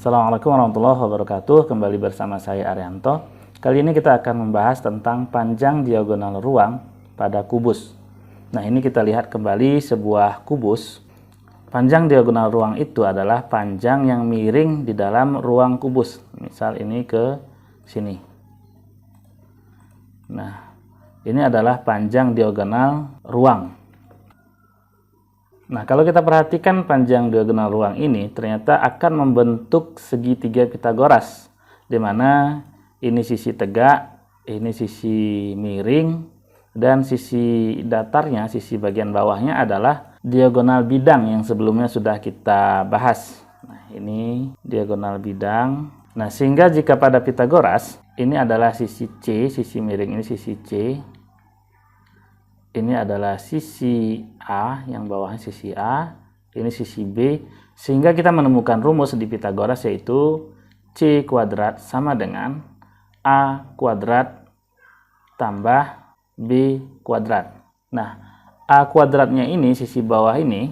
Assalamualaikum warahmatullahi wabarakatuh. Kembali bersama saya Arianto. Kali ini kita akan membahas tentang panjang diagonal ruang pada kubus. Nah, ini kita lihat kembali sebuah kubus. Panjang diagonal ruang itu adalah panjang yang miring di dalam ruang kubus. Misal ini ke sini. Nah, ini adalah panjang diagonal ruang. Nah, kalau kita perhatikan panjang diagonal ruang ini ternyata akan membentuk segitiga Pitagoras, di mana ini sisi tegak, ini sisi miring, dan sisi datarnya, sisi bagian bawahnya adalah diagonal bidang yang sebelumnya sudah kita bahas. Nah, ini diagonal bidang. Nah, sehingga jika pada Pitagoras, ini adalah sisi C, sisi miring ini sisi C. Ini adalah sisi A, yang bawahnya sisi A, ini sisi B, sehingga kita menemukan rumus di Pitagoras yaitu C kuadrat sama dengan A kuadrat tambah B kuadrat. Nah, A kuadratnya ini, sisi bawah ini,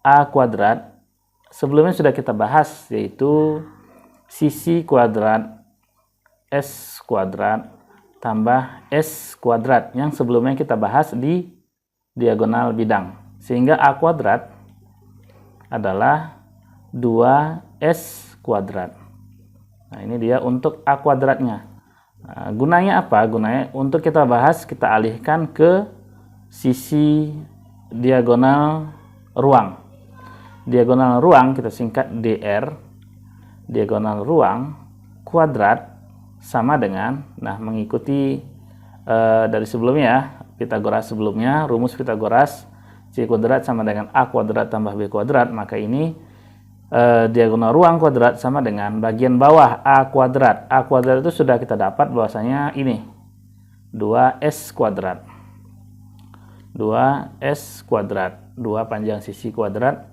A kuadrat, sebelumnya sudah kita bahas yaitu sisi kuadrat S kuadrat tambah S kuadrat yang sebelumnya kita bahas di diagonal bidang. Sehingga A kuadrat adalah 2S kuadrat. Nah, ini dia untuk A kuadratnya. Nah, gunanya apa? Gunanya untuk kita bahas, kita alihkan ke sisi diagonal ruang. Diagonal ruang kita singkat DR. Diagonal ruang kuadrat sama dengan, nah mengikuti dari sebelumnya ya, Pitagoras sebelumnya, rumus Pitagoras C kuadrat sama dengan A kuadrat tambah B kuadrat, maka ini diagonal ruang kuadrat sama dengan bagian bawah A kuadrat. A kuadrat itu sudah kita dapat bahwasanya ini 2S kuadrat. 2S kuadrat, 2 panjang sisi kuadrat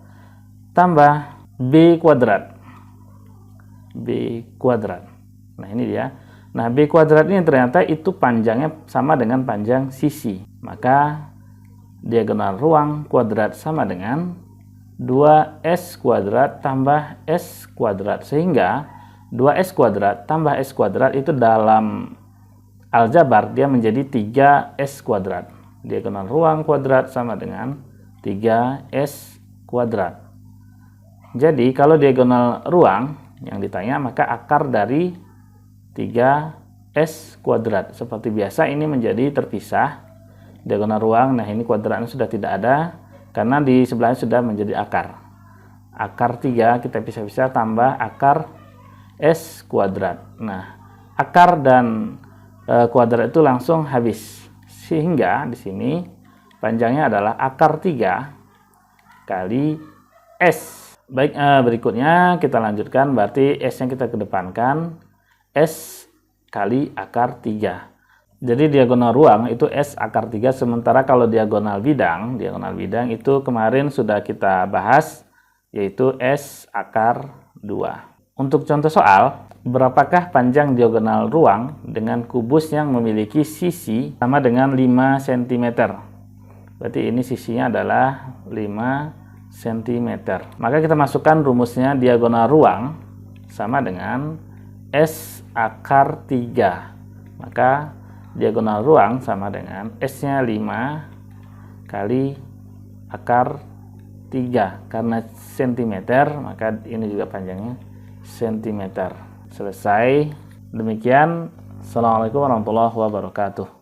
tambah B kuadrat. B kuadrat. Nah, ini dia. Nah, B kuadrat ini ternyata itu panjangnya sama dengan panjang sisi. Maka diagonal ruang kuadrat sama dengan 2S kuadrat tambah S kuadrat. Sehingga 2S kuadrat tambah S kuadrat itu dalam aljabar dia menjadi 3S kuadrat. Diagonal ruang kuadrat sama dengan 3S kuadrat. Jadi, kalau diagonal ruang yang ditanya, maka akar dari 3S kuadrat. Seperti biasa ini menjadi terpisah diagonal ruang. Nah, ini kuadratnya sudah tidak ada karena di sebelahnya sudah menjadi akar. Akar 3 kita pisah-pisah tambah akar S kuadrat. Nah, akar dan kuadrat itu langsung habis. Sehingga di sini panjangnya adalah akar 3 kali S. Baik, berikutnya kita lanjutkan, berarti S-nya kita kedepankan. S kali akar 3. Jadi diagonal ruang itu S akar 3, sementara kalau diagonal bidang itu kemarin sudah kita bahas yaitu S akar 2. Untuk contoh soal, berapakah panjang diagonal ruang dengan kubus yang memiliki sisi sama dengan 5 cm? Berarti ini sisinya adalah 5 cm. Maka kita masukkan rumusnya diagonal ruang sama dengan S akar 3. Maka diagonal ruang sama dengan S-nya 5 kali akar 3. Karena cm, maka ini juga panjangnya cm. Selesai. Demikian. Assalamualaikum warahmatullahi wabarakatuh.